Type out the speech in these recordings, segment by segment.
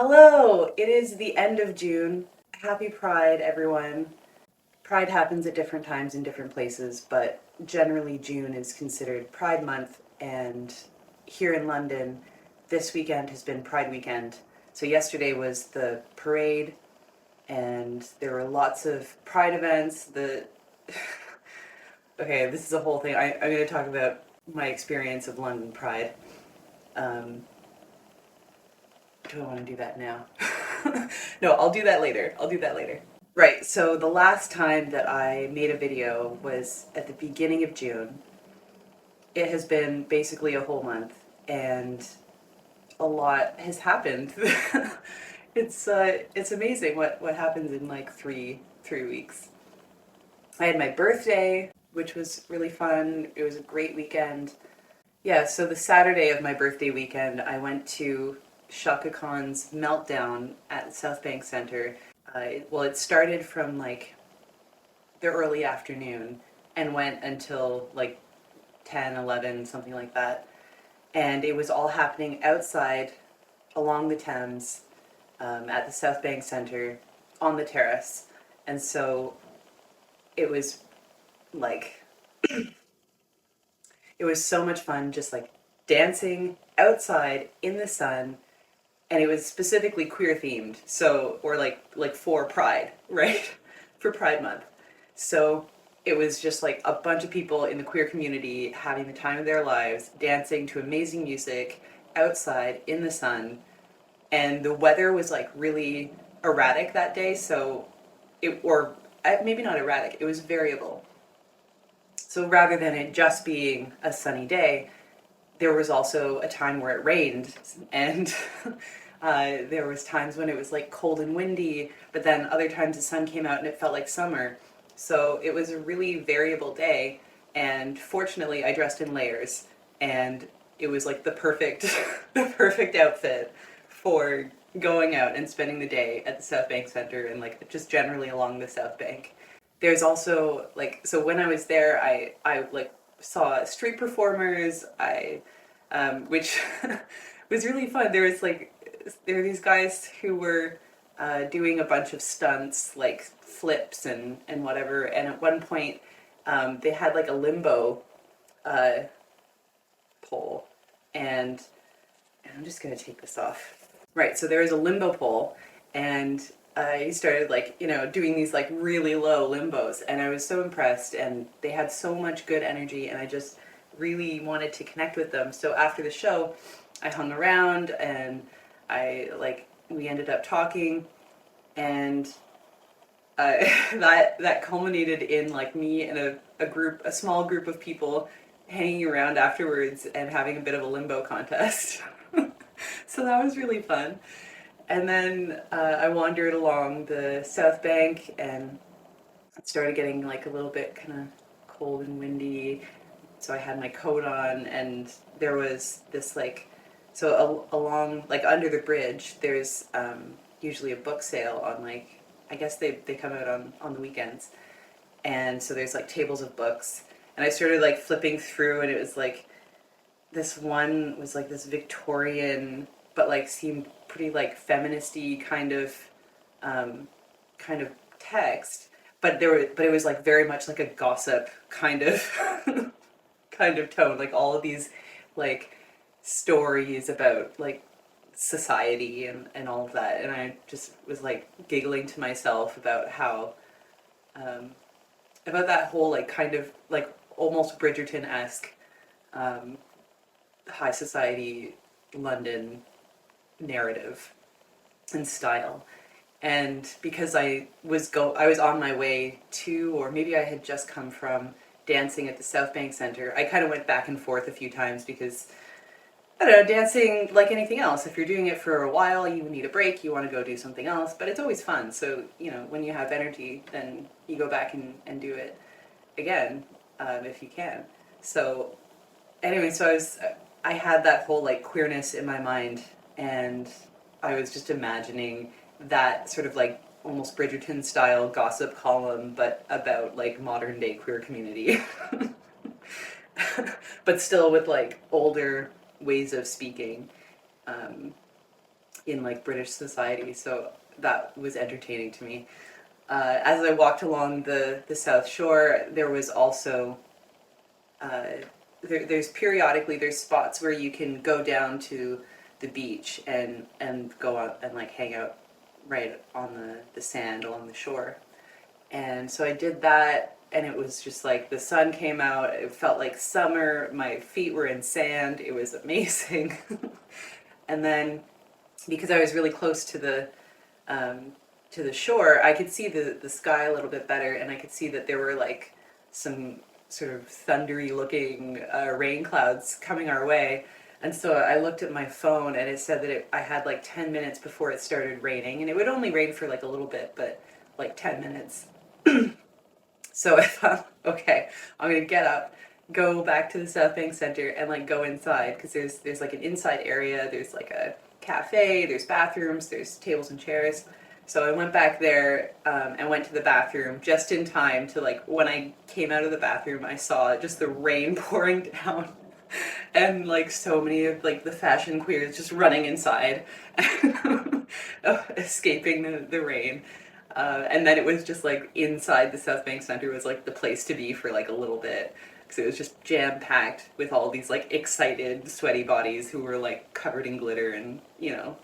Hello! It is the end of June. Happy Pride, everyone. Pride happens at different times in different places, but generally June is considered Pride Month, and here in London, this weekend has been Pride weekend. So yesterday was the parade, and there were lots of Pride events. Okay, this is a whole thing. I'm going to talk about my experience of London Pride. Um, do I want to do that now? No, I'll do that later. I'll do that later. Right, so the last time that I made a video was at the beginning of June. It has been basically a whole month, and a lot has happened. It's amazing what happens in like three weeks. I had my birthday, which was really fun. It was a great weekend. Yeah, so the Saturday of my birthday weekend, I went to Shaka Khan's Meltdown at South Bank Center. It started from like the early afternoon and went until like 10, 11, something like that. And it was all happening outside along the Thames at the South Bank Center on the terrace. And so it was like, it was so much fun just like dancing outside in the sun, and it was specifically queer themed, so or like for Pride, right? For Pride Month. So it was just like a bunch of people in the queer community having the time of their lives, dancing to amazing music outside in the sun. And the weather was like really erratic that day, so maybe not erratic, it was variable. So rather than it just being a sunny day, there was also a time where it rained, and there was times when it was like cold and windy, but then other times the sun came out and it felt like summer. So it was a really variable day, and fortunately I dressed in layers, and it was like the perfect the perfect outfit for going out and spending the day at the South Bank Center and like just generally along the South Bank. There's also like, so when I was there, I like saw street performers. Which was really fun. There were these guys who were doing a bunch of stunts, like flips and whatever. And at one point, they had like a limbo uh, pole, and I'm just gonna take this off. Right, so there was a limbo pole, and he started like doing these like really low limbos, and I was so impressed, and they had so much good energy, and I just really wanted to connect with them. So after the show, I hung around, and we ended up talking, and that culminated in like me and a small group of people hanging around afterwards and having a bit of a limbo contest. So that was really fun. And then I wandered along the South Bank, and it started getting like a little bit kind of cold and windy. So I had my coat on, and there was this like, along like under the bridge, there's usually a book sale on like, I guess they come out on the weekends. And so there's like tables of books. And I started like flipping through, and it was like, this one was like this Victorian, but like seemed pretty like feministy kind of text. But it was like very much like a gossip kind of kind of tone, like all of these like stories about like society and all of that. And I just was like giggling to myself about how um, about that whole like kind of like almost Bridgerton-esque high society London narrative and style. And because I was on my way to, or maybe I had just come from dancing at the South Bank Center. I kind of went back and forth a few times because I don't know, dancing, like anything else, if you're doing it for a while, you need a break, you want to go do something else, but it's always fun. So, when you have energy, then you go back and do it again, if you can. So anyway, I had that whole like queerness in my mind, and I was just imagining that sort of like almost Bridgerton style gossip column, but about like modern day queer community. But still with like older ways of speaking. Um, in like British society. So that was entertaining to me. As I walked along the South Shore, there was also there's periodically there's spots where you can go down to the beach and go out and like hang out right on the sand along the shore. And so I did that, and it was just like the sun came out. It felt like summer. My feet were in sand. It was amazing. And then because I was really close to the shore, I could see the sky a little bit better, and I could see that there were like some sort of thundery looking rain clouds coming our way. And so I looked at my phone, and it said that I had like 10 minutes before it started raining, and it would only rain for like a little bit, but like 10 minutes. So I thought, okay, I'm gonna get up, go back to the South Bank Center, and like go inside, because there's like an inside area. There's like a cafe, there's bathrooms, there's tables and chairs. So I went back there and went to the bathroom just in time to like when I came out of the bathroom, I saw just the rain pouring down. And like so many of like the fashion queers just running inside, escaping the rain. And then it was just like inside the South Bank Center was like the place to be for like a little bit, because it was just jam packed with all these like excited, sweaty bodies who were like covered in glitter and, you know,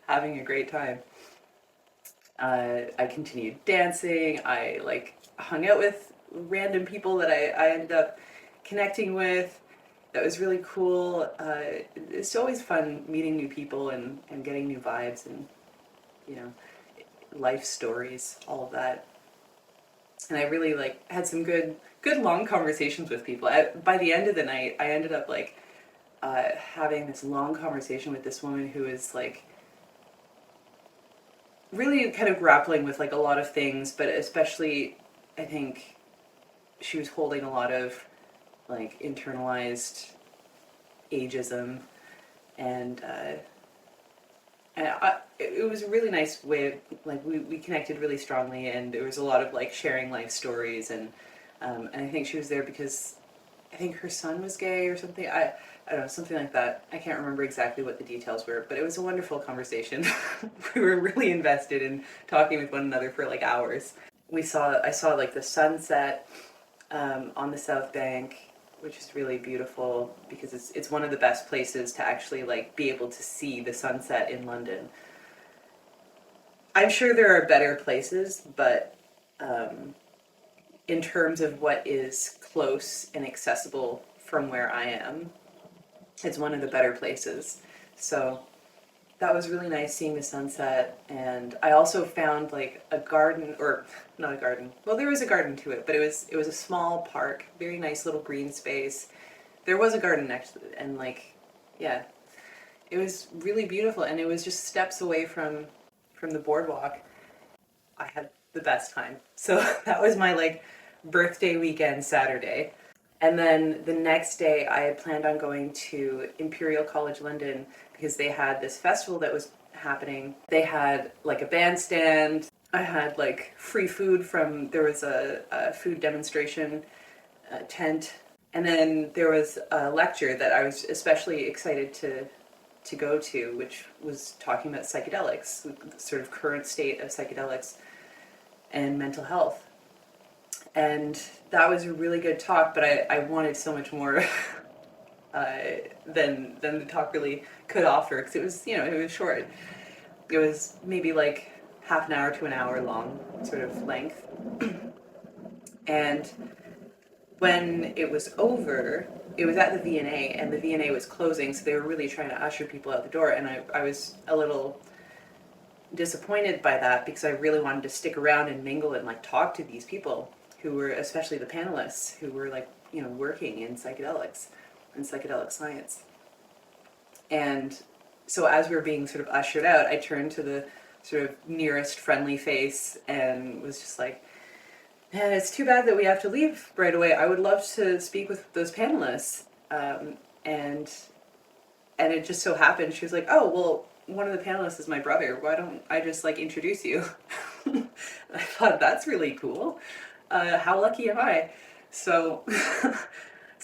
having a great time. I continued dancing. I like hung out with random people that I ended up connecting with. That was really cool. It's always fun meeting new people and getting new vibes and, you know, life stories, all of that. And I really like had some good long conversations with people. By the end of the night, I ended up like having this long conversation with this woman who is like really kind of grappling with like a lot of things, but especially I think she was holding a lot of like internalized ageism, and it was a really nice way of, like we connected really strongly, and there was a lot of like sharing life stories, and I think she was there because I think her son was gay or something. I don't know, something like that. I can't remember exactly what the details were, but it was a wonderful conversation. We were really invested in talking with one another for like hours. I saw like the sunset on the South Bank, which is really beautiful because it's one of the best places to actually like be able to see the sunset in London. I'm sure there are better places, but in terms of what is close and accessible from where I am, it's one of the better places. So that was really nice seeing the sunset. And I also found like a garden, or not a garden. Well, there was a garden to it, but it was a small park, very nice little green space. There was a garden next to it, and like, yeah, it was really beautiful, and it was just steps away from the boardwalk. I had the best time. So that was my like birthday weekend Saturday. And then the next day I had planned on going to Imperial College London because they had this festival that was happening. They had like a bandstand. I had like free food from, there was a food demonstration tent. And then there was a lecture that I was especially excited to go to, which was talking about psychedelics, the sort of current state of psychedelics and mental health. And that was a really good talk, but I wanted so much more than the talk really could offer, because it was, you know, it was short. It was maybe like half an hour to an hour long sort of length. And when it was over, it was at the V&A, and the V&A was closing, so they were really trying to usher people out the door, and I was a little disappointed by that because I really wanted to stick around and mingle and like talk to these people who were, especially the panelists, who were like, you know, working in psychedelics and psychedelic science. And so as we were being sort of ushered out, I turned to the sort of nearest friendly face and was just like, man, it's too bad that we have to leave right away. I would love to speak with those panelists. And it just so happened, she was like, oh, well, one of the panelists is my brother. Why don't I just like introduce you? I thought, that's really cool. How lucky am I? So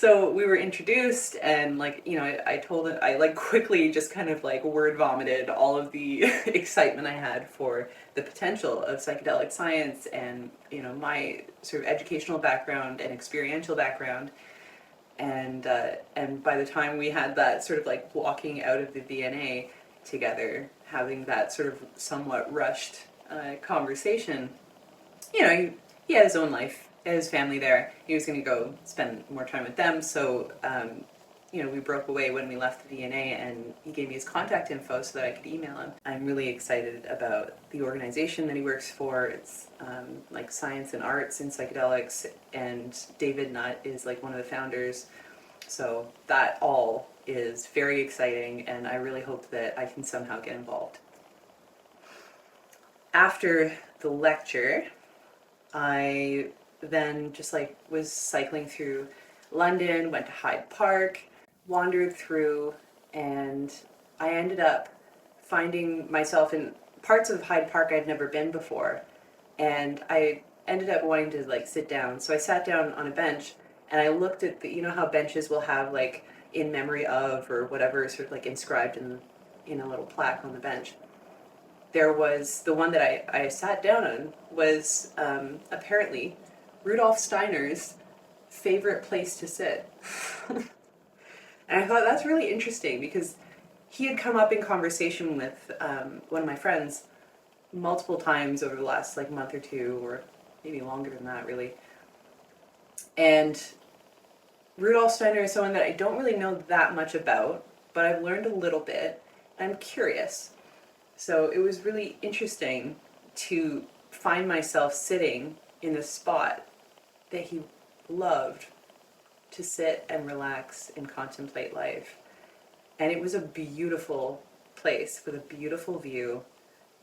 So we were introduced, and like, I told it, I like quickly just kind of like word vomited all of the excitement I had for the potential of psychedelic science, and my sort of educational background and experiential background. And by the time we had that sort of like walking out of the VNA together, having that sort of somewhat rushed conversation, he had his own life, his family there. He was going to go spend more time with them. So, we broke away when we left the VNA, and he gave me his contact info so that I could email him. I'm really excited about the organization that he works for. It's like Science and Arts in Psychedelics, and David Nutt is like one of the founders. So that all is very exciting, and I really hope that I can somehow get involved. After the lecture, I then just like was cycling through London, went to Hyde Park, wandered through, and I ended up finding myself in parts of Hyde Park I'd never been before, and I ended up wanting to like sit down. So I sat down on a bench, and I looked at how benches will have like in memory of or whatever sort of like inscribed in a little plaque on the bench. There was the one that I sat down on was apparently Rudolf Steiner's favorite place to sit. And I thought that's really interesting because he had come up in conversation with one of my friends multiple times over the last like month or two, or maybe longer than that, really. And Rudolf Steiner is someone that I don't really know that much about, but I've learned a little bit. I'm curious. So it was really interesting to find myself sitting in the spot that he loved to sit and relax and contemplate life. And it was a beautiful place with a beautiful view.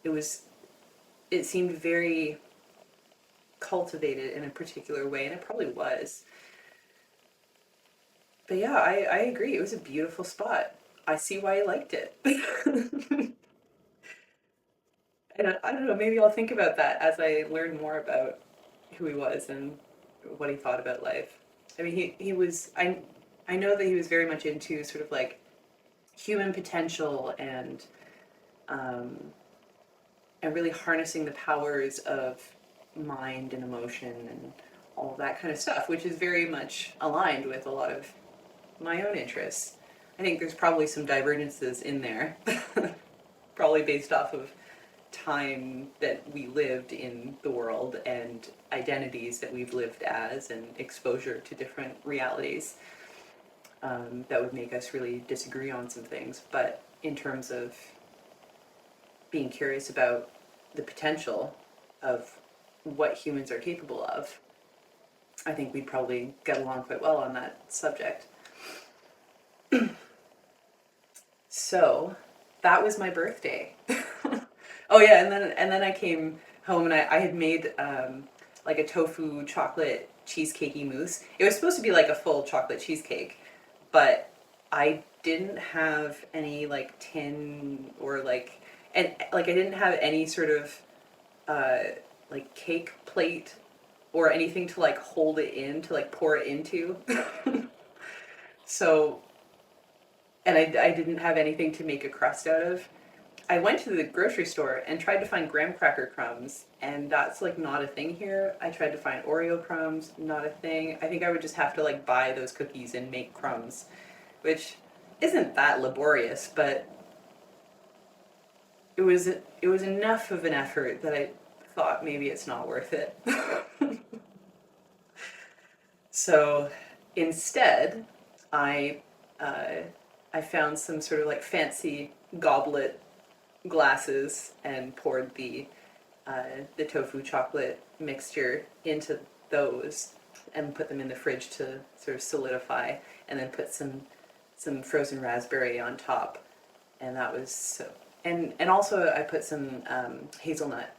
It seemed very cultivated in a particular way, and it probably was. But yeah, I agree. It was a beautiful spot. I see why you liked it. And I don't know, maybe I'll think about that as I learn more about who he was and what he thought about life. I mean, he was, I know that he was very much into sort of like human potential um, and really harnessing the powers of mind and emotion and all that kind of stuff, which is very much aligned with a lot of my own interests. I think there's probably some divergences in there, probably based off of time that we lived in the world and identities that we've lived as and exposure to different realities that would make us really disagree on some things. But in terms of being curious about the potential of what humans are capable of, I think we'd probably get along quite well on that subject. So that was my birthday. Oh yeah, and then I came home and I had made like a tofu chocolate cheesecakey mousse. It was supposed to be like a full chocolate cheesecake, but I didn't have any like tin or like, and like I didn't have any sort of like cake plate or anything to like hold it in, to like pour it into. So, and I didn't have anything to make a crust out of. I went to the grocery store and tried to find graham cracker crumbs, and that's like not a thing here. I tried to find Oreo crumbs, not a thing. I think I would just have to like buy those cookies and make crumbs, which isn't that laborious, but it was enough of an effort that I thought maybe it's not worth it. So instead, I I found some sort of like fancy goblet glasses and poured the tofu chocolate mixture into those and put them in the fridge to sort of solidify, and then put some frozen raspberry on top, and that was so. And also I put some hazelnut,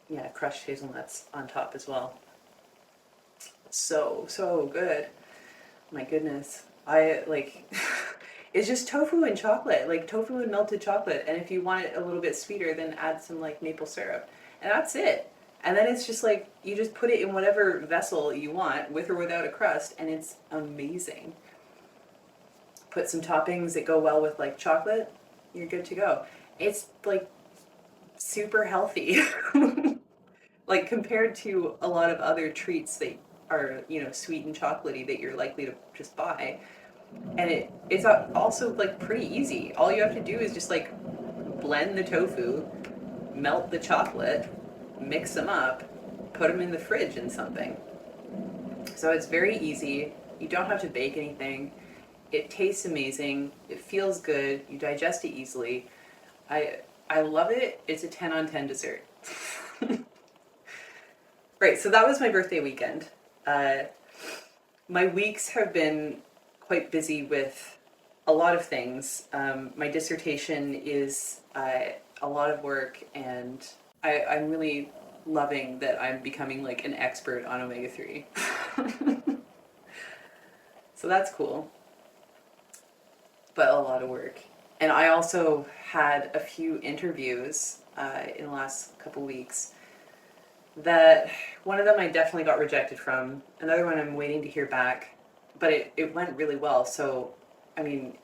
yeah, crushed hazelnuts on top as well. So good. My goodness. I like it's just tofu and chocolate, like tofu and melted chocolate. And if you want it a little bit sweeter, then add some like maple syrup. And that's it. And then it's just like, you just put it in whatever vessel you want, with or without a crust, and it's amazing. Put some toppings that go well with like chocolate, you're good to go. It's like super healthy. Like compared to a lot of other treats that are, sweet and chocolatey that you're likely to just buy. And it's also like pretty easy. All you have to do is just like blend the tofu, melt the chocolate, mix them up, put them in the fridge in something. So it's very easy. You don't have to bake anything. It tastes amazing. It feels good. You digest it easily. I I love it. It's a 10 on 10 dessert. Right, so that was my birthday weekend. Uh, my weeks have been quite busy with a lot of things. My dissertation is a lot of work, and I'm really loving that I'm becoming like an expert on omega-3. So that's cool, but a lot of work. And I also had a few interviews in the last couple weeks that one of them I definitely got rejected from. Another one I'm waiting to hear back, but it went really well. So, I mean,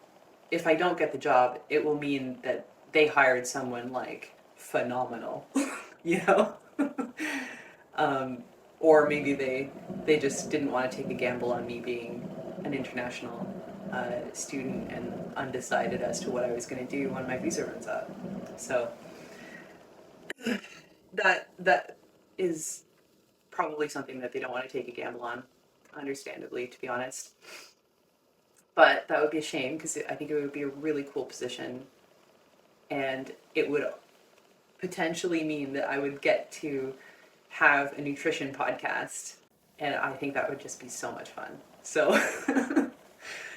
if I don't get the job, it will mean that they hired someone like phenomenal, you know? um, or maybe they just didn't want to take a gamble on me being an international student and undecided as to what I was going to do when my visa runs out. So that is probably something that they don't want to take a gamble on, understandably, to be honest. But that would be a shame because I think it would be a really cool position, and it would potentially mean that I would get to have a nutrition podcast, and I think that would just be so much fun. So,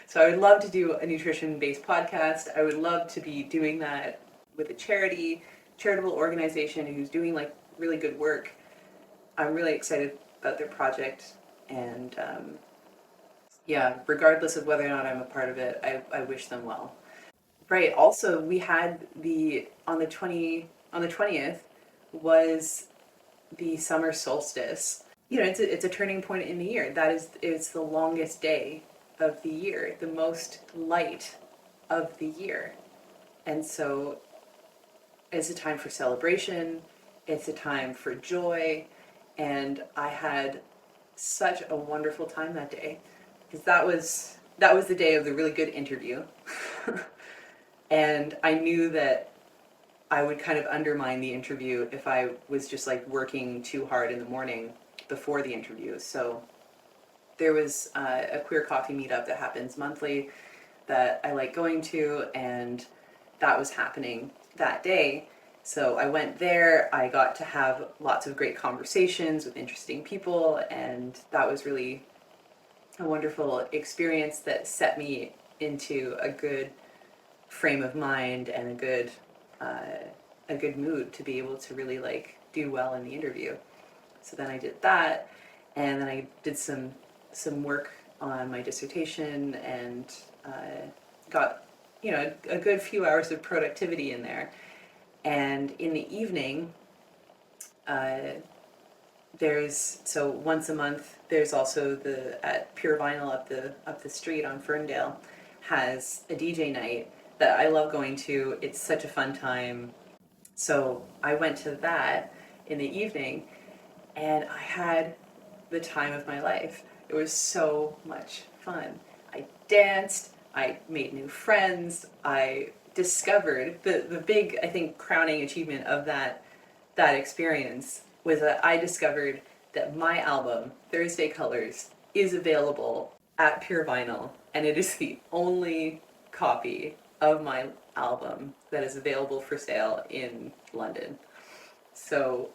so I would love to do a nutrition-based podcast. I would love to be doing that with a charitable organization who's doing like really good work. I'm really excited about their project, and yeah, regardless of whether or not I'm a part of it, I wish them well. Right. Also, we had the on the 20th was the summer solstice. It's a turning point in the year. It's the longest day of the year, the most light of the year. And so it's a time for celebration, it's a time for joy, and I had such a wonderful time that day because that was the day of the really good interview. And I knew that I would kind of undermine the interview if I was just like working too hard in the morning before the interview. So there was a queer coffee meetup that happens monthly that I like going to, and that was happening that day. So I went there, I got to have lots of great conversations with interesting people, and that was really a wonderful experience that set me into a good frame of mind and a good mood to be able to really like do well in the interview. So then I did that, and then I did some work on my dissertation, and got a good few hours of productivity in there. And in the evening, uh, so once a month there's also the at Pure Vinyl up the street on Ferndale has a DJ night that I love going to. It's such a fun time. So I went to that in the evening, and I had the time of my life. It was so much fun. I danced, I made new friends, I discovered the big, I think, crowning achievement of that experience was that I discovered that my album, Thursday Colors, is available at Pure Vinyl, and it is the only copy of my album that is available for sale in London. So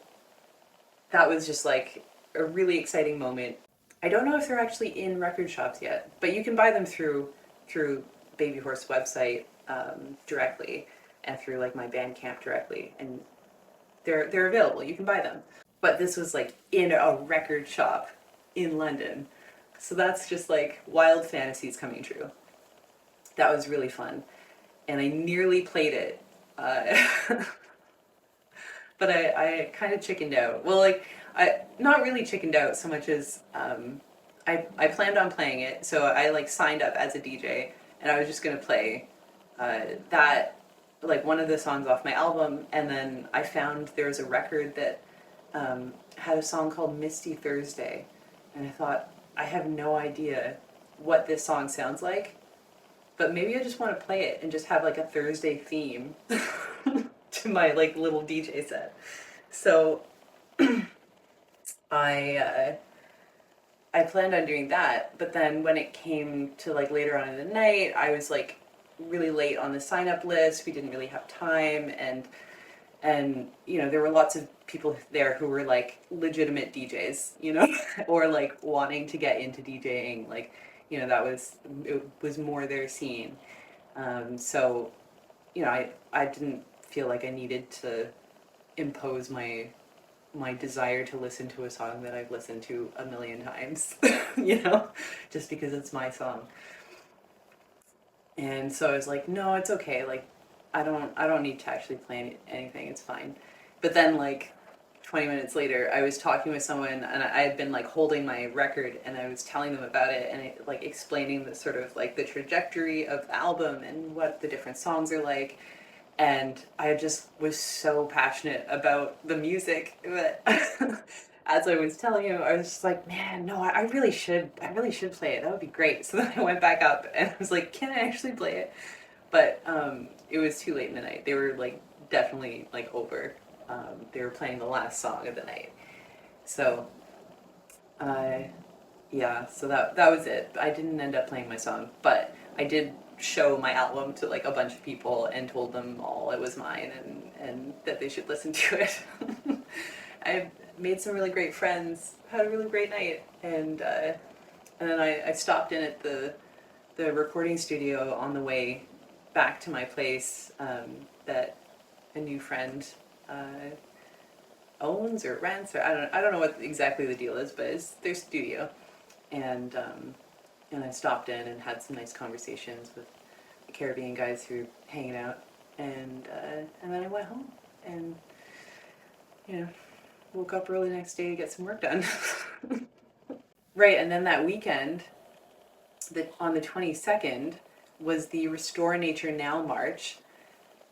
that was just like a really exciting moment. I don't know if they're actually in record shops yet, but you can buy them through Baby Horse website directly, and through like my Bandcamp directly, and they're available. You can buy them. But this was like in a record shop in London, so that's just like wild fantasies coming true. That was really fun, and I nearly played it. But I kind of chickened out. Well, like I not really chickened out so much as I planned on playing it, so I like signed up as a DJ, and I was just gonna play that like one of the songs off my album, and then I found there was a record that had a song called Misty Thursday, and I thought I have no idea what this song sounds like, but maybe I just want to play it and just have like a Thursday theme to my like little DJ set. So I I planned on doing that, but then when it came to like later on in the night, I was like really late on the sign up list. We didn't really have time, and you know there were lots of people there who were like legitimate DJs, you know, or like wanting to get into DJing, like you know that was it was more their scene. So you know I didn't feel like I needed to impose my desire to listen to a song that I've listened to a million times, you know, just because it's my song. And so I was like, no, it's okay. Like, I don't need to actually play anything. It's fine. But then like 20 minutes later, I was talking with someone and I had been like holding my record and I was telling them about it and like explaining the sort of like the trajectory of the album and what the different songs are like. And I just was so passionate about the music that as I was telling him, I was just like, man, no, I really should play it. That would be great. So then I went back up and I was like, can I actually play it? But it was too late in the night. They were like definitely like over. They were playing the last song of the night. So, uh, yeah, so that was it. I didn't end up playing my song, but I did show my album to like a bunch of people and told them all it was mine and that they should listen to it. I made some really great friends, had a really great night, and then I stopped in at the recording studio on the way back to my place that a new friend uh, owns or rents or I don't know what exactly the deal is, but it's their studio, and I stopped in and had some nice conversations with the Caribbean guys who were hanging out, and then I went home and you know woke up early the next day to get some work done. Right, and then that weekend, on the 22nd, was the Restore Nature Now March,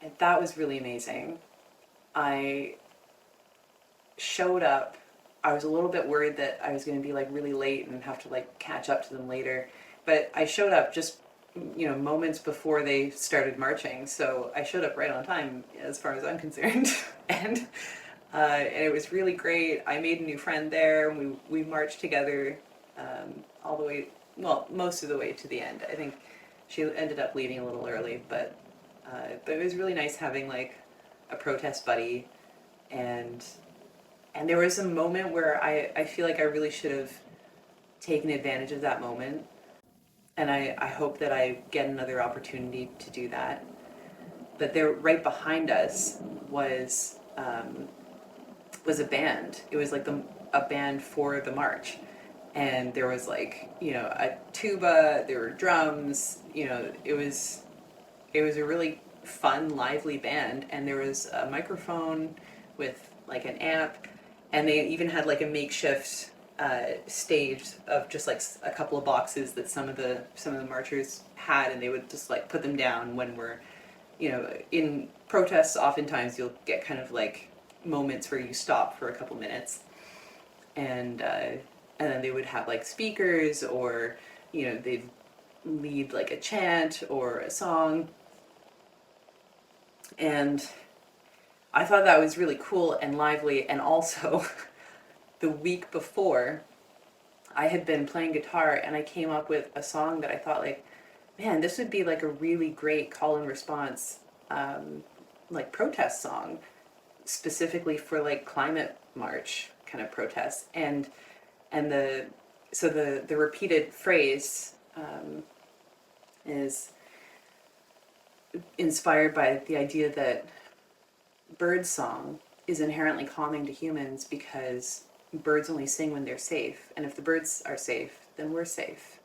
and that was really amazing. I showed up. I was a little bit worried that I was going to be like really late and have to like catch up to them later, but I showed up just you know moments before they started marching, so I showed up right on time as far as I'm concerned, and it was really great. I made a new friend there. We marched together all the way, well, most of the way to the end. I think she ended up leaving a little early, but it was really nice having like a protest buddy, and there was a moment where I feel like I really should have taken advantage of that moment, and I hope that I get another opportunity to do that. But there, right behind us, was a band. It was like a band for the march, and there was like you know a tuba, there were drums. You know, it was a really fun, lively band, and there was a microphone with like an amp, and they even had like a makeshift stage of just like a couple of boxes that some of the marchers had, and they would just like put them down when we're you know in protests. Oftentimes you'll get kind of like moments where you stop for a couple minutes, and then they would have like speakers, or you know they'd lead like a chant or a song, and I thought that was really cool and lively. And also the week before I had been playing guitar and I came up with a song that I thought like, man, this would be like a really great call and response like protest song, specifically for like climate march kind of protests. And the repeated phrase is inspired by the idea that bird song is inherently calming to humans because birds only sing when they're safe, and if the birds are safe, then we're safe.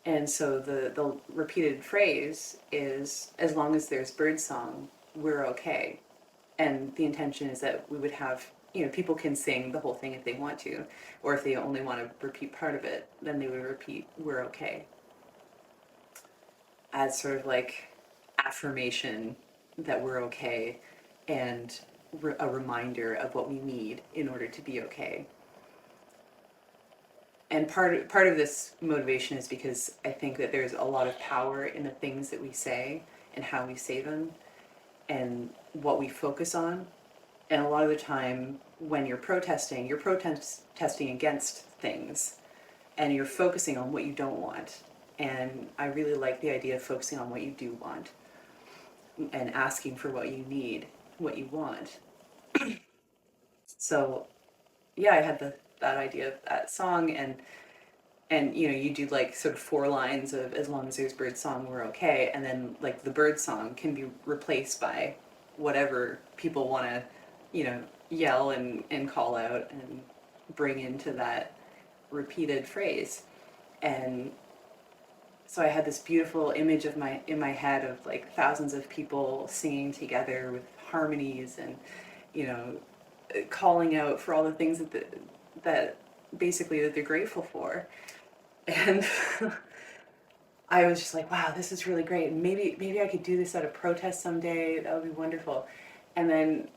And so the repeated phrase is, as long as there's bird song, we're okay. And the intention is that we would have people can sing the whole thing if they want to, or if they only want to repeat part of it, then they would repeat "We're okay" as sort of like affirmation that we're okay, and a reminder of what we need in order to be okay. And part of this motivation is because I think that there's a lot of power in the things that we say and how we say them and what we focus on. And a lot of the time when you're protesting against things, and you're focusing on what you don't want. And I really like the idea of focusing on what you do want and asking for what you need, what you want. So yeah, I had that idea of that song, and you do like sort of 4 lines of "as long as there's bird song, we're okay," and then like the bird song can be replaced by whatever people want to, yell and call out and bring into that repeated phrase. And so I had this beautiful image in my head of like thousands of people singing together with harmonies, and you know calling out for all the things that basically that they're grateful for. And I was just like, wow, this is really great. And maybe I could do this at a protest someday. That would be wonderful. And then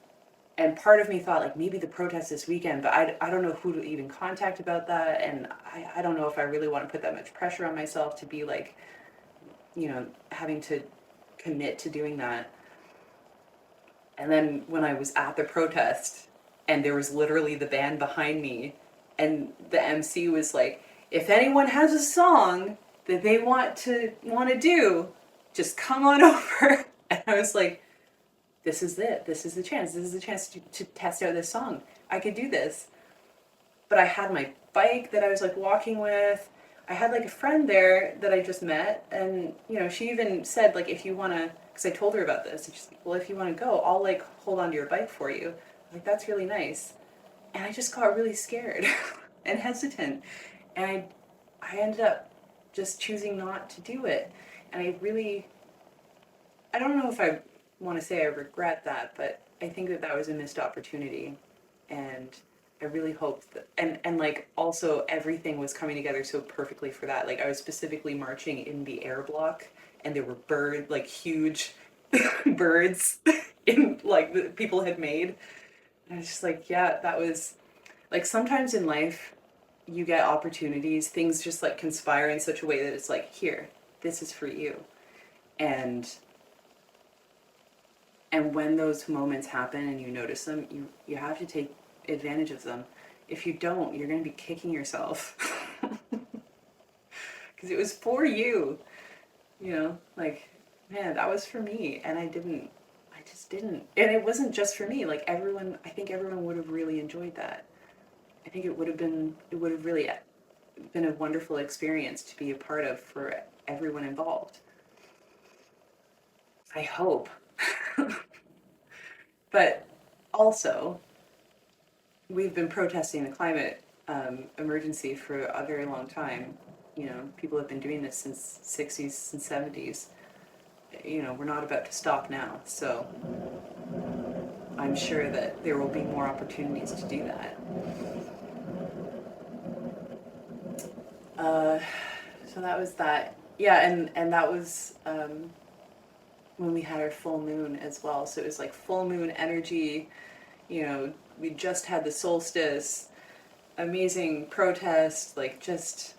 and part of me thought like maybe the protest this weekend, but I don't know who to even contact about that, and I don't know if I really want to put that much pressure on myself to be like, having to commit to doing that. And then when I was at the protest and there was literally the band behind me, and the MC was like, if anyone has a song that they want to do, just come on over. And I was like, this is it. This is the chance. This is the chance to test out this song. I could do this. But I had my bike that I was like walking with. I had like a friend there that I just met, and she even said like, if you want to, because I told her about this, and she's like, well, if you want to go, I'll like hold on to your bike for you. Like, that's really nice. And I just got really scared and hesitant, and I ended up just choosing not to do it. And I don't know if I want to say I regret that, but I think that was a missed opportunity. And I really hope that, and like also everything was coming together so perfectly for that. Like I was specifically marching in the air block, and there were like huge birds in like that people had made. And I was just like, yeah, that was like, sometimes in life you get opportunities, things just like conspire in such a way that it's like, here, this is for you. And when those moments happen and you notice them, you have to take advantage of them. If you don't, you're going to be kicking yourself. Because it was for you, like, man, that was for me, and I just didn't. And it wasn't just for me, like I think everyone would have really enjoyed that. I think it would have really been a wonderful experience to be a part of for everyone involved. I hope. But also, we've been protesting the climate emergency for a very long time. People have been doing this since 60s and 70s. We're not about to stop now. So I'm sure that there will be more opportunities to do that. Uh, so that was that. Yeah, and that was when we had our full moon as well. So it was like full moon energy. We just had the solstice, amazing protest, like just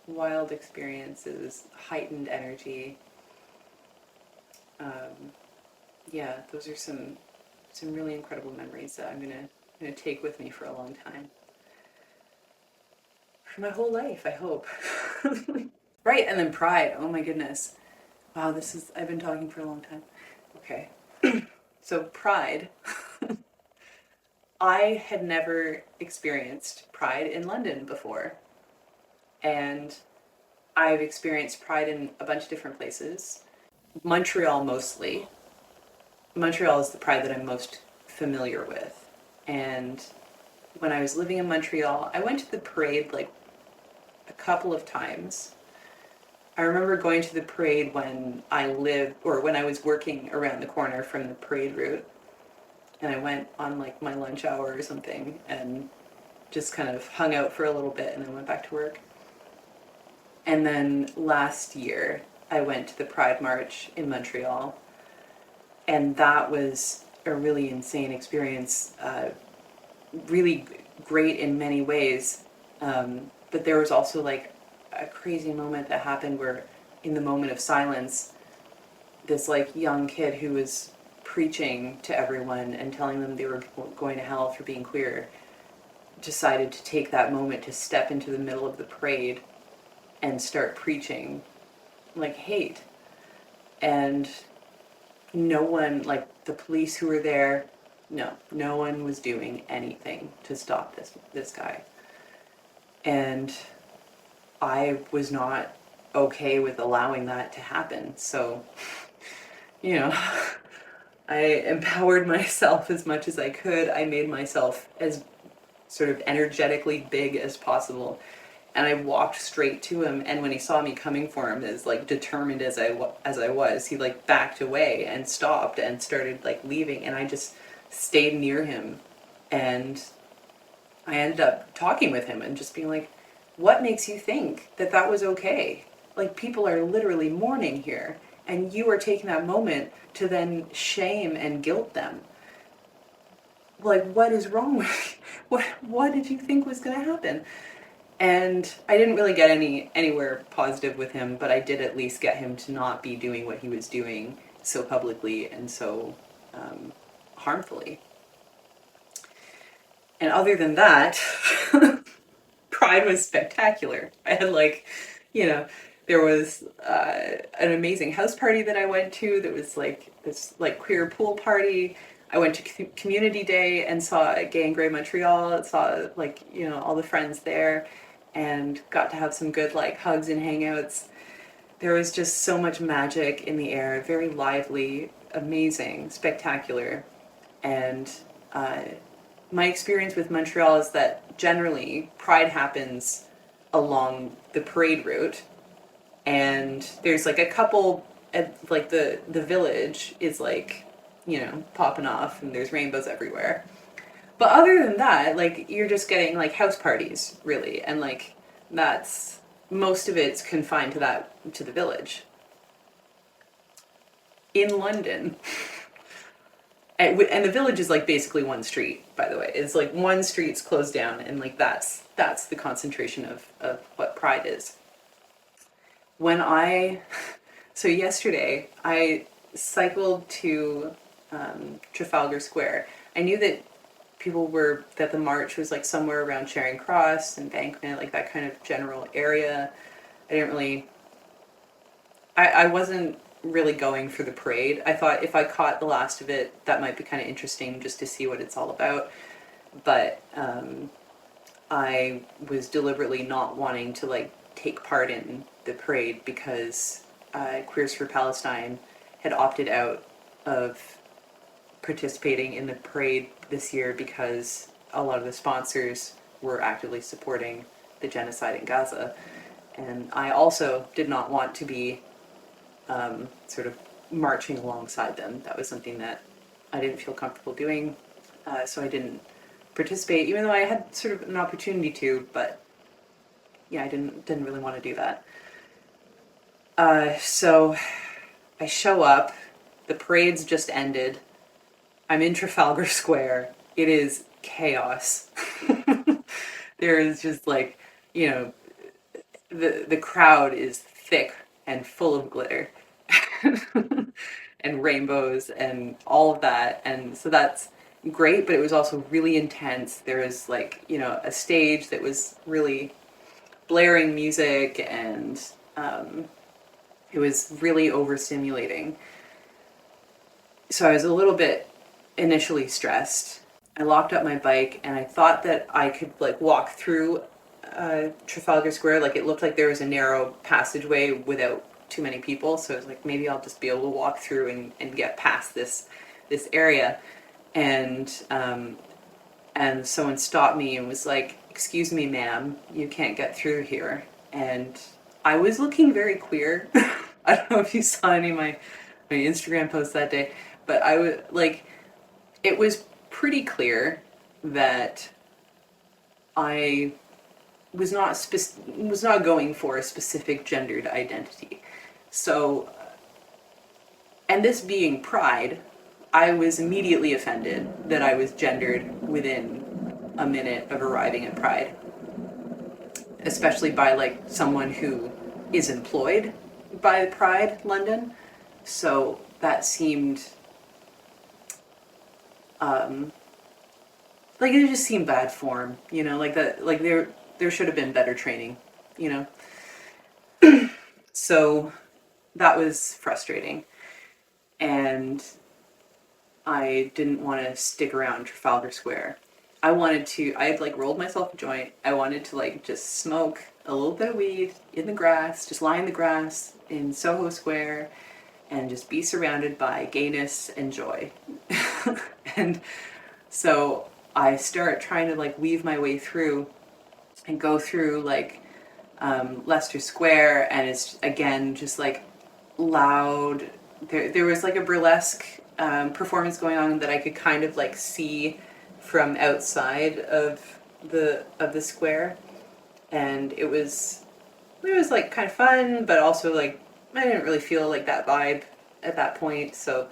wild experiences, heightened energy. Yeah, those are some really incredible memories that I'm gonna take with me for a long time, for my whole life, I hope. Right, and then pride. Oh my goodness, wow, I've been talking for a long time. Okay, so pride. I had never experienced pride in London before, and I've experienced pride in a bunch of different places. Montreal mostly. Montreal is the pride that I'm most familiar with. And when I was living in Montreal, I went to the parade like a couple of times. I remember going to the parade when I lived, or when I was working around the corner from the parade route. and I went on like my lunch hour or something and just kind of hung out for a little bit and then went back to work. And then last year, I went to the Pride March in Montreal, and that was a really insane experience. Really great in many ways, but there was also like a crazy moment that happened where, in the moment of silence, this like young kid who was preaching to everyone and telling them they were going to hell for being queer decided to take that moment to step into the middle of the parade and start preaching like hate. And no one, like the police who were there, no one was doing anything to stop this guy. And I was not okay with allowing that to happen. So, you know, I empowered myself as much as I could. I made myself as sort of energetically big as possible. And I walked straight to him, and when he saw me coming for him, as like determined as I was, he like backed away and stopped and started like leaving, and I just stayed near him, and I ended up talking with him and just being like, "What makes you think that that was okay? Like people are literally mourning here, and you are taking that moment to then shame and guilt them. Like what is wrong with you? What did you think was going to happen?" And I didn't really get anywhere positive with him, but I did at least get him to not be doing what he was doing so publicly and so harmfully. And other than that, Pride was spectacular. I had like, you know, there was an amazing house party that I went to. There was like this like queer pool party. I went to Community Day and saw Gay and Grey Montreal. Saw like, you know, all the friends there, and got to have some good like hugs and hangouts. There was just so much magic in the air, very lively, amazing, spectacular. And my experience with Montreal is that generally Pride happens along the parade route, and there's like a couple at like the village is like, you know, popping off and there's rainbows everywhere. But other than that, like you're just getting like house parties, really, and like that's most of it's confined to the village. In London, and the village is like basically one street, by the way. It's like one street's closed down, and like that's the concentration of what Pride is. When I so yesterday I cycled to Trafalgar Square. I knew that the march was like somewhere around Charing Cross, Embankment, like that kind of general area. I didn't really, I wasn't really going for the parade. I thought if I caught the last of it, that might be kind of interesting just to see what it's all about. But I was deliberately not wanting to like take part in the parade because Queers for Palestine had opted out of participating in the parade this year because a lot of the sponsors were actively supporting the genocide in Gaza. And I also did not want to be sort of marching alongside them. That was something that I didn't feel comfortable doing, so I didn't participate, even though I had sort of an opportunity to, but yeah, I didn't really want to do that. So I show up, the parade's just ended, I'm in Trafalgar Square, it is chaos. There is just like, you know, the crowd is thick and full of glitter and rainbows and all of that, and so that's great, but it was also really intense. There was like, you know, a stage that was really blaring music, and it was really overstimulating. So I was a little bit initially stressed. I locked up my bike and I thought that I could like walk through Trafalgar Square. Like it looked like there was a narrow passageway without too many people. So I was like, maybe I'll just be able to walk through and get past this area. And someone stopped me and was like, "Excuse me, ma'am, you can't get through here." And I was looking very queer. I don't know if you saw any of my Instagram posts that day, but I was like, it was pretty clear that I was not going for a specific gendered identity. So, and this being pride, I was immediately offended that I was gendered within a minute of arriving at Pride, especially by like someone who is employed by Pride London. So that seemed like it just seemed bad form, you know, like that, like there should have been better training, you know. So that was frustrating, and I didn't want to stick around Trafalgar Square. I had like rolled myself a joint. I wanted to like just smoke a little bit of weed in the grass, just lie in the grass in Soho Square and just be surrounded by gayness and joy. And so I start trying to like weave my way through and go through like Leicester Square, and it's again just like loud. There was like a burlesque performance going on that I could kind of like see from outside of the square, and it was like kind of fun, but also like I didn't really feel like that vibe at that point. So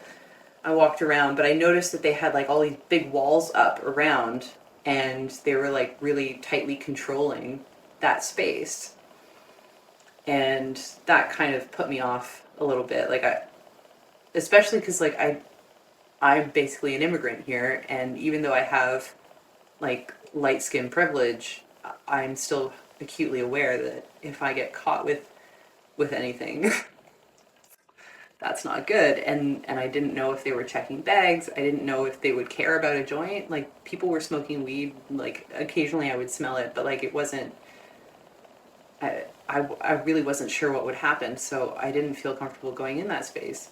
I walked around, but I noticed that they had like all these big walls up around, and they were like really tightly controlling that space, and that kind of put me off a little bit. Like especially because like I'm basically an immigrant here, and even though I have like light skin privilege, I'm still acutely aware that if I get caught with anything, that's not good. And I didn't know if they were checking bags. I didn't know if they would care about a joint. Like people were smoking weed. Like occasionally I would smell it, but like it wasn't. I really wasn't sure what would happen, so I didn't feel comfortable going in that space.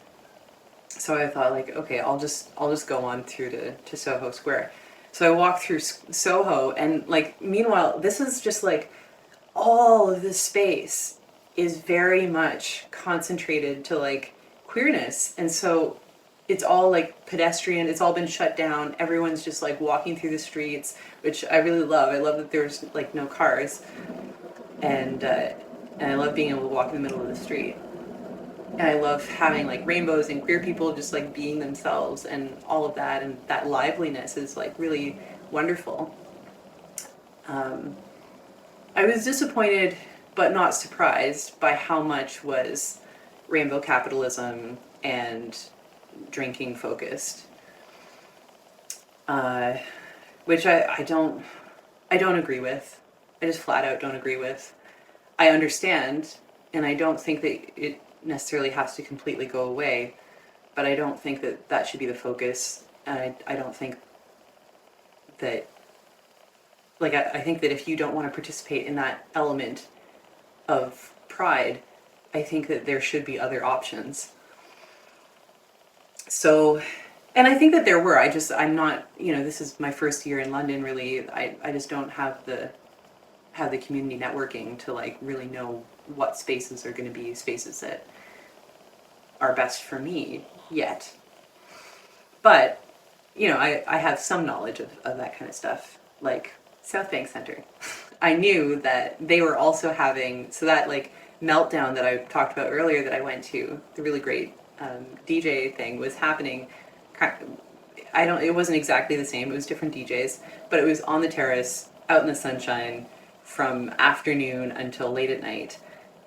So I thought like, okay, I'll just go on through to Soho Square. So I walked through Soho, and like meanwhile, this is just like all of this space is very much concentrated to like queerness, and so it's all like pedestrian. It's all been shut down. Everyone's just like walking through the streets, which I really love. I love that there's like no cars, and I love being able to walk in the middle of the street. And I love having like rainbows and queer people just like being themselves and all of that, and that liveliness is like really wonderful. Um, I was disappointed but not surprised by how much was rainbow capitalism and drinking focused, uh, which I don't agree with. I just flat out don't agree with. I understand, and I don't think that it necessarily has to completely go away, but I don't think that that should be the focus. And I don't think that, like, I think that if you don't want to participate in that element of pride, I think that there should be other options. So, and I think that there were. I'm not, you know, this is my first year in London, really. I just don't have the community networking to like really know what spaces are going to be spaces that are best for me yet. But, you know, I have some knowledge of that kind of stuff, like South Bank Center. I knew that they were also having, so that like meltdown that I talked about earlier that I went to, the really great DJ thing was happening. It wasn't exactly the same, it was different DJs, but it was on the terrace, out in the sunshine, from afternoon until late at night.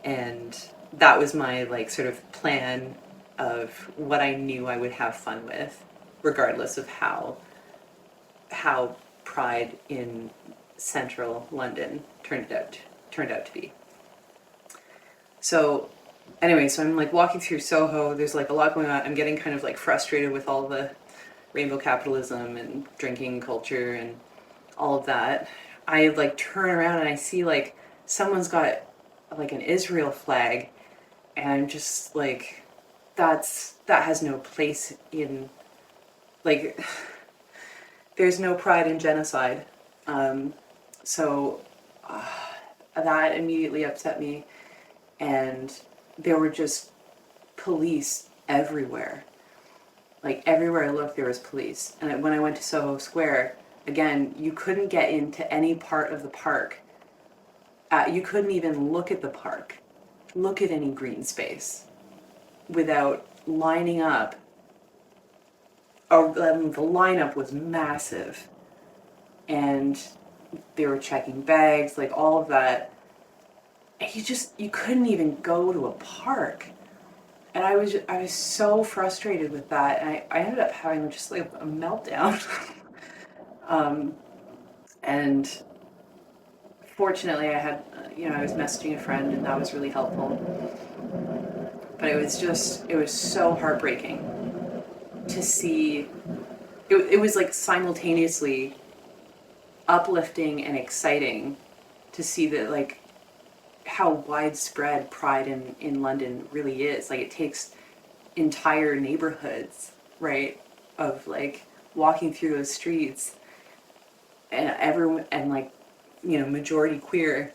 And that was my like sort of plan of what I knew I would have fun with, regardless of how Pride in central London turned out to be. So anyway, so I'm like walking through Soho, there's like a lot going on. I'm getting kind of like frustrated with all the rainbow capitalism and drinking culture and all of that. I like turn around and I see like someone's got like an Israel flag, and I'm just like, that has no place in, like, there's no pride in genocide. So that immediately upset me, and there were just police everywhere. Like everywhere I looked, there was police. And when I went to Soho Square, again, you couldn't get into any part of the park. You couldn't even look at the park, look at any green space without lining up. The lineup was massive. And they were checking bags, like all of that. And you couldn't even go to a park. And I was so frustrated with that, and I ended up having just like a meltdown. um, and fortunately, I had, I was messaging a friend, and that was really helpful. But it was so heartbreaking to see. It was like simultaneously uplifting and exciting to see that, like, how widespread pride in London really is. Like, it takes entire neighborhoods, right, of like walking through those streets, and everyone, and like, majority queer,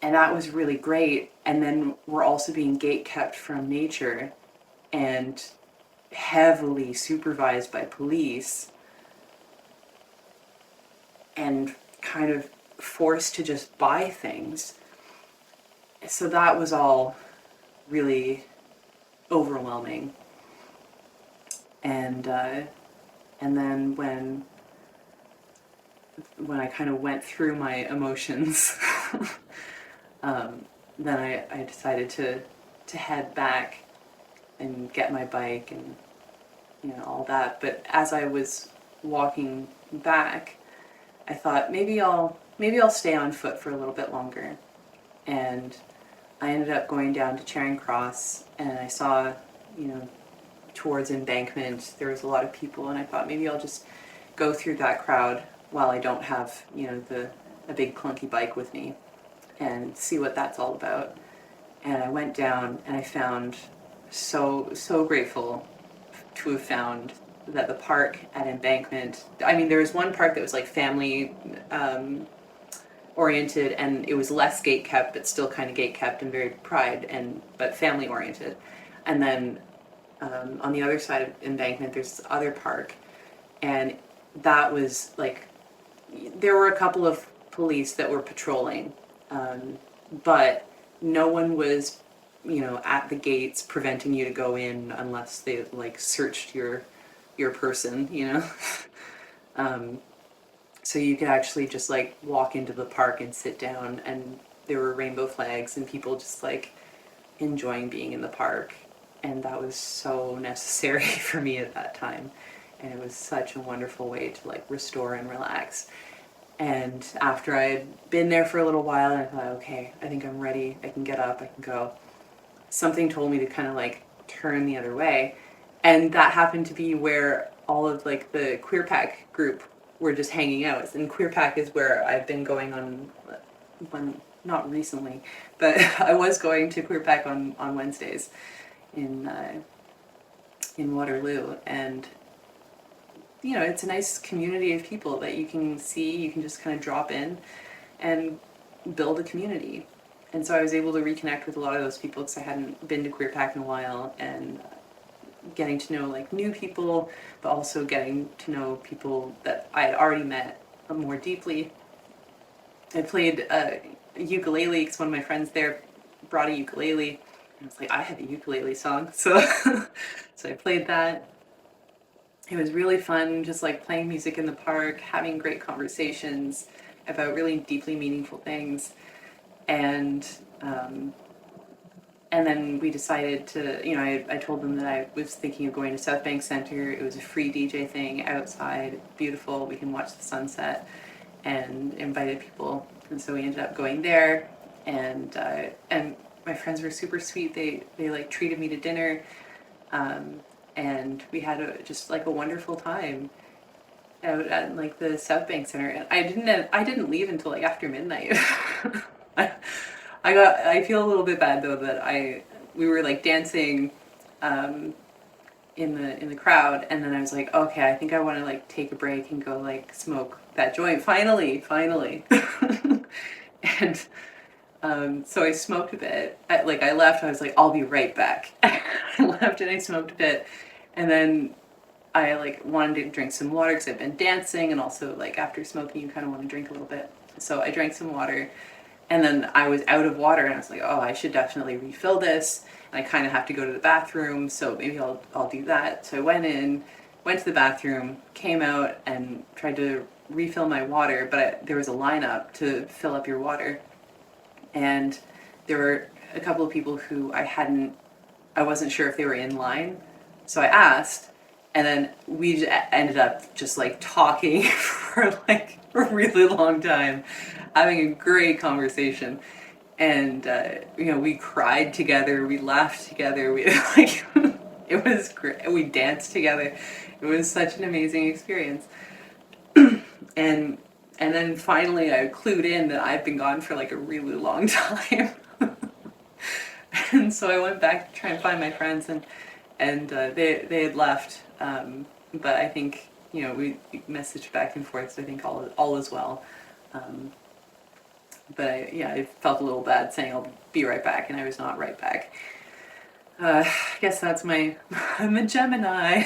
and that was really great. And then we're also being gate kept from nature and heavily supervised by police and kind of forced to just buy things. So that was all really overwhelming. And then when I kind of went through my emotions, then I decided to head back and get my bike and all that. But as I was walking back, I thought maybe I'll stay on foot for a little bit longer. And I ended up going down to Charing Cross, and I saw, towards Embankment, there was a lot of people, and I thought maybe I'll just go through that crowd while I don't have, a big clunky bike with me, and see what that's all about. And I went down, and I found, so grateful to have found that the park at Embankment, I mean, there was one park that was like family oriented, and it was less gate kept, but still kind of gate kept and very pride, but family oriented. And then on the other side of Embankment, there's this other park, and that was like, there were a couple of police that were patrolling, but no one was, at the gates preventing you to go in unless they like searched your person, so you could actually just like walk into the park and sit down, and there were rainbow flags and people just like enjoying being in the park. And that was so necessary for me at that time. And it was such a wonderful way to like restore and relax. And after I had been there for a little while, and I thought, okay, I think I'm ready. I can get up, I can go. Something told me to kind of like turn the other way. And that happened to be where all of like the Queer Pack group were just hanging out. And Queer Pack is where I've been going on, not recently, but I was going to Queer Pack on Wednesdays in Waterloo. And it's a nice community of people that you can see. You can just kind of drop in and build a community. And so I was able to reconnect with a lot of those people because I hadn't been to Queer Pack in a while, and getting to know like new people, but also getting to know people that I had already met more deeply. I played ukulele because one of my friends there brought a ukulele. And I was like, I have a ukulele song, so so I played that. It was really fun, just like playing music in the park, having great conversations about really deeply meaningful things. And then we decided to, I told them that I was thinking of going to South Bank Centre. It was a free DJ thing outside, beautiful, we can watch the sunset, and invited people. And so we ended up going there, and my friends were super sweet. They like treated me to dinner, and we had just like a wonderful time out at like the South Bank Centre. And I didn't leave until like after midnight. I feel a little bit bad though that we were like dancing in the crowd, and then I was like, okay, I think I want to like take a break and go like smoke that joint finally. And so I smoked a bit. I left. I was like, I'll be right back. I left and I smoked a bit, And then I like wanted to drink some water because I've been dancing, and also like after smoking you kind of want to drink a little bit. So I drank some water, and then I was out of water, and I was like, oh, I should definitely refill this. And I kind of have to go to the bathroom, so maybe I'll do that. So I went to the bathroom, came out, and tried to refill my water, but there was a lineup to fill up your water, and there were a couple of people who I wasn't sure if they were in line, so I asked, and then we ended up just like talking for like a really long time, having a great conversation, and we cried together, we laughed together, we like it was great. We danced together. It was such an amazing experience, and and then finally I clued in that I've been gone for like a really long time. And so I went back to try and find my friends, and they had left. But I think we messaged back and forth. So I think all is well. Um, but I felt a little bad saying I'll be right back, and I was not right back. I guess that's I'm a Gemini.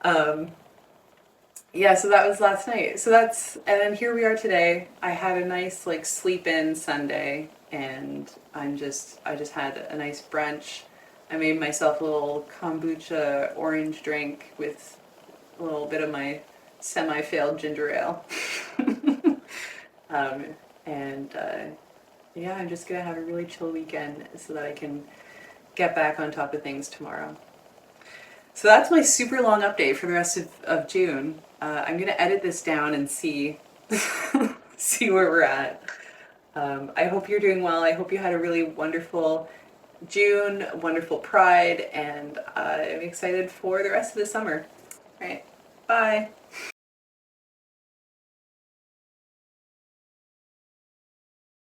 um, yeah, so that was last night. And then here we are today. I had a nice like sleep in Sunday, and I just had a nice brunch. I made myself a little kombucha orange drink with a little bit of my semi-failed ginger ale. um, and yeah, I'm just gonna have a really chill weekend so that I can get back on top of things tomorrow. So that's my super long update for the rest of June. I'm gonna edit this down and see see where we're at. I hope you're doing well. I hope you had a really wonderful June, wonderful Pride, and I'm excited for the rest of the summer. All right, bye.